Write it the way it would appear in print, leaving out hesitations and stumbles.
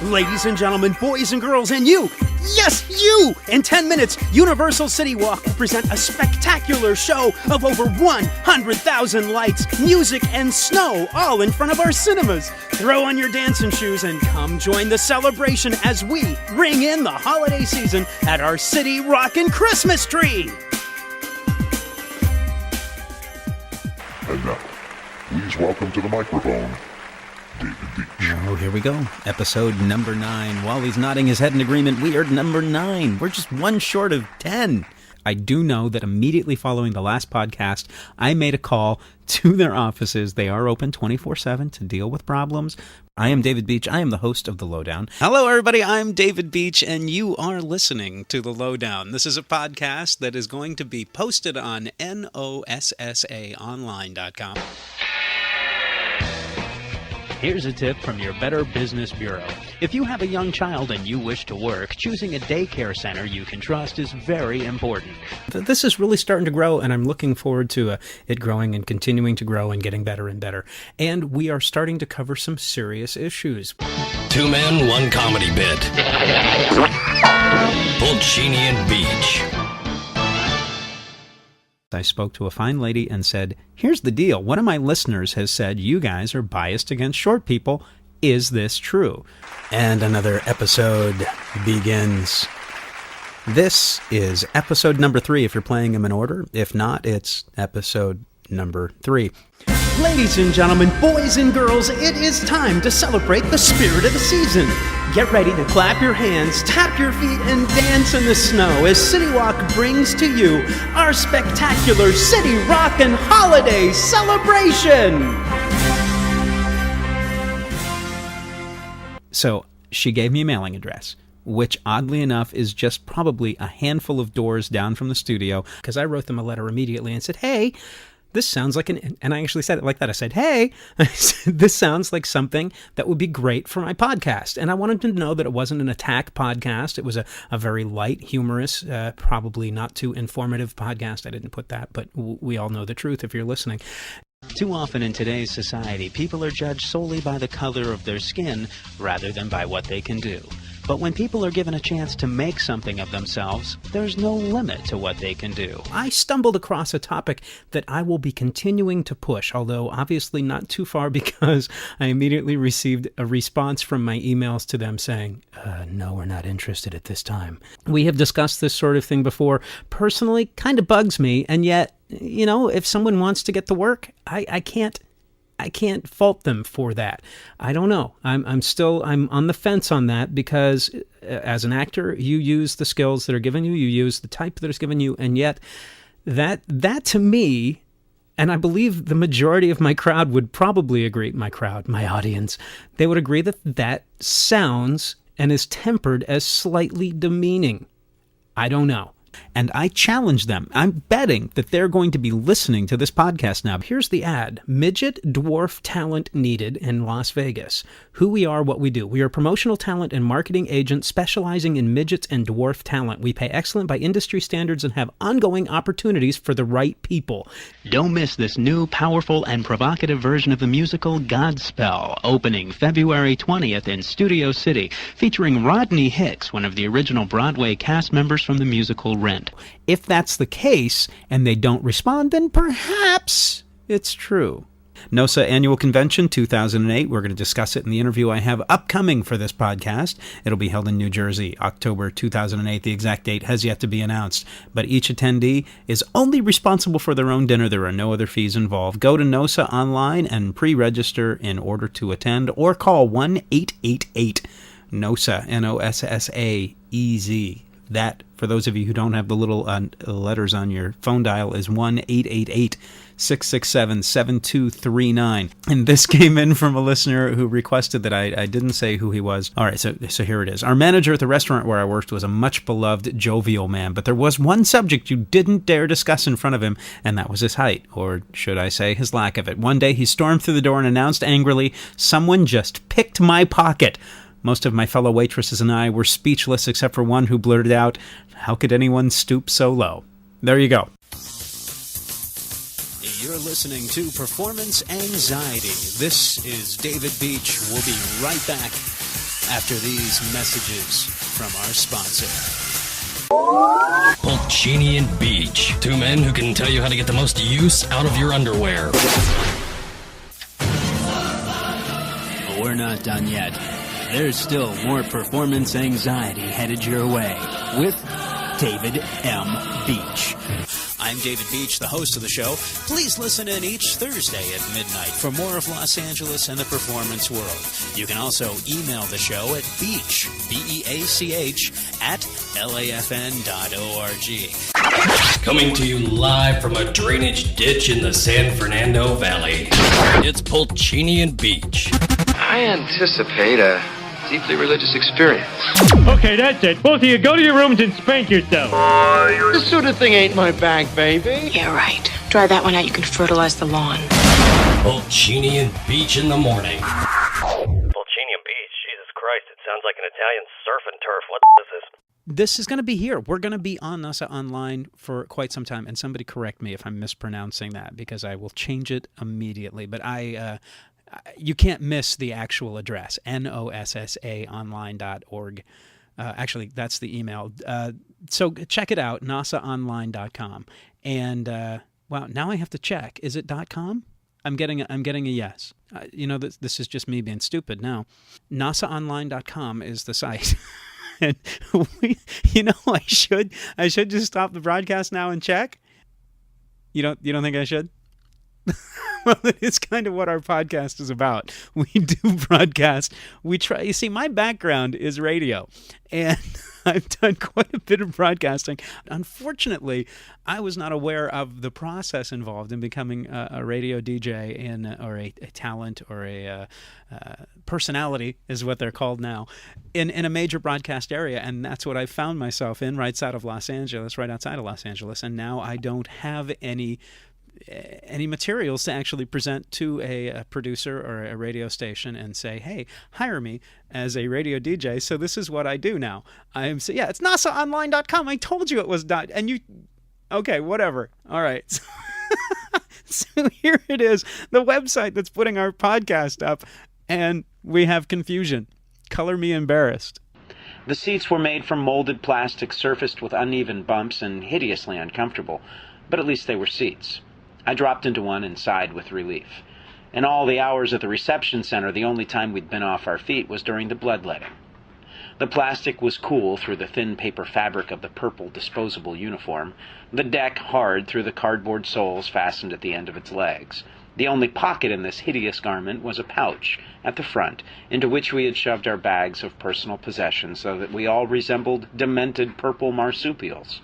Ladies and gentlemen, boys and girls, and you, yes, you! In 10 minutes, Universal City Walk will present a spectacular show of over 100,000 lights, music, and snow, all in front of our cinemas. Throw on your dancing shoes and come join the celebration as we ring in the holiday season at our City Rockin' Christmas tree. And now, please welcome to the microphone, David Beach. Oh, here we go. Episode number 9. While he's nodding his head in agreement, we are number 9. We're just one short of 10. I do know that immediately following the last podcast, I made a call to their offices. They are open 24/7 to deal with problems. I am David Beach. I am the host of The Lowdown. Hello, everybody. I'm David Beach, and you are listening to The Lowdown. This is a podcast that is going to be posted on nossaonline.com. Here's a tip from your Better Business Bureau. If you have a young child and you wish to work, choosing a daycare center you can trust is very important. This is really starting to grow, and I'm looking forward to it growing and continuing to grow and getting better and better. And we are starting to cover some serious issues. 2 men, 1 comedy bit. Pulcini and Beach. I spoke to a fine lady and said, here's the deal. One of my listeners has said you guys are biased against short people. Is this true? And another episode begins. This is episode number 3 if you're playing them in order. If not, it's episode number 3. Ladies and gentlemen, boys and girls, it is time to celebrate the spirit of the season. Get ready to clap your hands, tap your feet, and dance in the snow as City Walk brings to you our spectacular City Rockin' Holiday Celebration. So she gave me a mailing address, which oddly enough is just probably a handful of doors down from the studio, because I wrote them a letter immediately and said, hey, this sounds like and I actually said it like that. I said, hey, this sounds like something that would be great for my podcast. And I wanted to know that it wasn't an attack podcast. It was a very light, humorous, probably not too informative podcast. I didn't put that, but we all know the truth if you're listening. Too often in today's society, people are judged solely by the color of their skin rather than by what they can do. But when people are given a chance to make something of themselves, there's no limit to what they can do. I stumbled across a topic that I will be continuing to push, although obviously not too far because I immediately received a response from my emails to them saying, no, we're not interested at this time. We have discussed this sort of thing before. Personally, kind of bugs me, and yet, you know, if someone wants to get to work, I can't fault them for that. I don't know. I'm on the fence on that because as an actor, you use the skills that are given you, you use the type that is given you, and yet that to me, and I believe the majority of my crowd would probably agree, my audience, they would agree that sounds and is tempered as slightly demeaning. I don't know. And I challenge them. I'm betting that they're going to be listening to this podcast now. Here's the ad. Midget dwarf talent needed in Las Vegas. Who we are, what we do. We are promotional talent and marketing agents specializing in midgets and dwarf talent. We pay excellent by industry standards and have ongoing opportunities for the right people. Don't miss this new, powerful, and provocative version of the musical Godspell, opening February 20th in Studio City, featuring Rodney Hicks, one of the original Broadway cast members from the musical Rent. If that's the case, and they don't respond, then perhaps it's true. NOSA Annual Convention 2008, we're going to discuss it in the interview I have upcoming for this podcast. It'll be held in New Jersey, October 2008. The exact date has yet to be announced, but each attendee is only responsible for their own dinner. There are no other fees involved. Go to NOSA online and pre-register in order to attend, or call 1-888-NOSA, NOSSA-EZ. That, for those of you who don't have the little letters on your phone dial, is 1-888-667-7239. And this came in from a listener who requested that I didn't say who he was. All right, so here it is. Our manager at the restaurant where I worked was a much-beloved, jovial man, but there was one subject you didn't dare discuss in front of him, and that was his height, or should I say his lack of it. One day, he stormed through the door and announced angrily, "Someone just picked my pocket." Most of my fellow waitresses and I were speechless except for one who blurted out, "How could anyone stoop so low?" There you go. You're listening to Performance Anxiety. This is David Beach. We'll be right back after these messages from our sponsor. Pulcini and Beach. Two men who can tell you how to get the most use out of your underwear. But we're not done yet. There's still more performance anxiety headed your way with David M. Beach. I'm David Beach, the host of the show. Please listen in each Thursday at midnight for more of Los Angeles and the performance world. You can also email the show at beach, B-E-A-C-H, at LAFN.org. Coming to you live from a drainage ditch in the San Fernando Valley. It's Pulcini and Beach. I anticipate a deeply religious experience. Okay, that's it. Both of you, go to your rooms and spank yourselves. This sort of thing ain't my bag, baby. Yeah, right. Dry that one out, you can fertilize the lawn. Pulcini and Beach in the morning. Pulcini and Beach, Jesus Christ, it sounds like an Italian surf and turf. What is this? This is going to be here. We're going to be on NASA Online for quite some time, and somebody correct me if I'm mispronouncing that, because I will change it immediately. But you can't miss the actual address, NOSSAonline.org. Actually, that's the email. So check it out, nasaonline.com. And, wow, now I have to check. Is it .com? I'm getting a yes. This is just me being stupid now. nasaonline.com is the site. And I should just stop the broadcast now and check. You don't think I should? Well, it's kind of what our podcast is about. We do broadcast. We try. You see, my background is radio, and I've done quite a bit of broadcasting. Unfortunately, I was not aware of the process involved in becoming a radio DJ or a talent or a personality, is what they're called now, in a major broadcast area, and that's what I found myself in, right outside of Los Angeles. And now I don't have any materials to actually present to a producer or a radio station and say, hey, hire me as a radio DJ. So this is what I do now. It's nasaonline.com. I told you it was okay, whatever. All right. So here it is, the website that's putting our podcast up, and we have confusion. Color me embarrassed. The seats were made from molded plastic surfaced with uneven bumps and hideously uncomfortable, but at least they were seats. I dropped into one and sighed with relief. In all the hours at the reception center, the only time we'd been off our feet was during the bloodletting. The plastic was cool through the thin paper fabric of the purple disposable uniform, the deck hard through the cardboard soles fastened at the end of its legs. The only pocket in this hideous garment was a pouch at the front, into which we had shoved our bags of personal possessions so that we all resembled demented purple marsupials.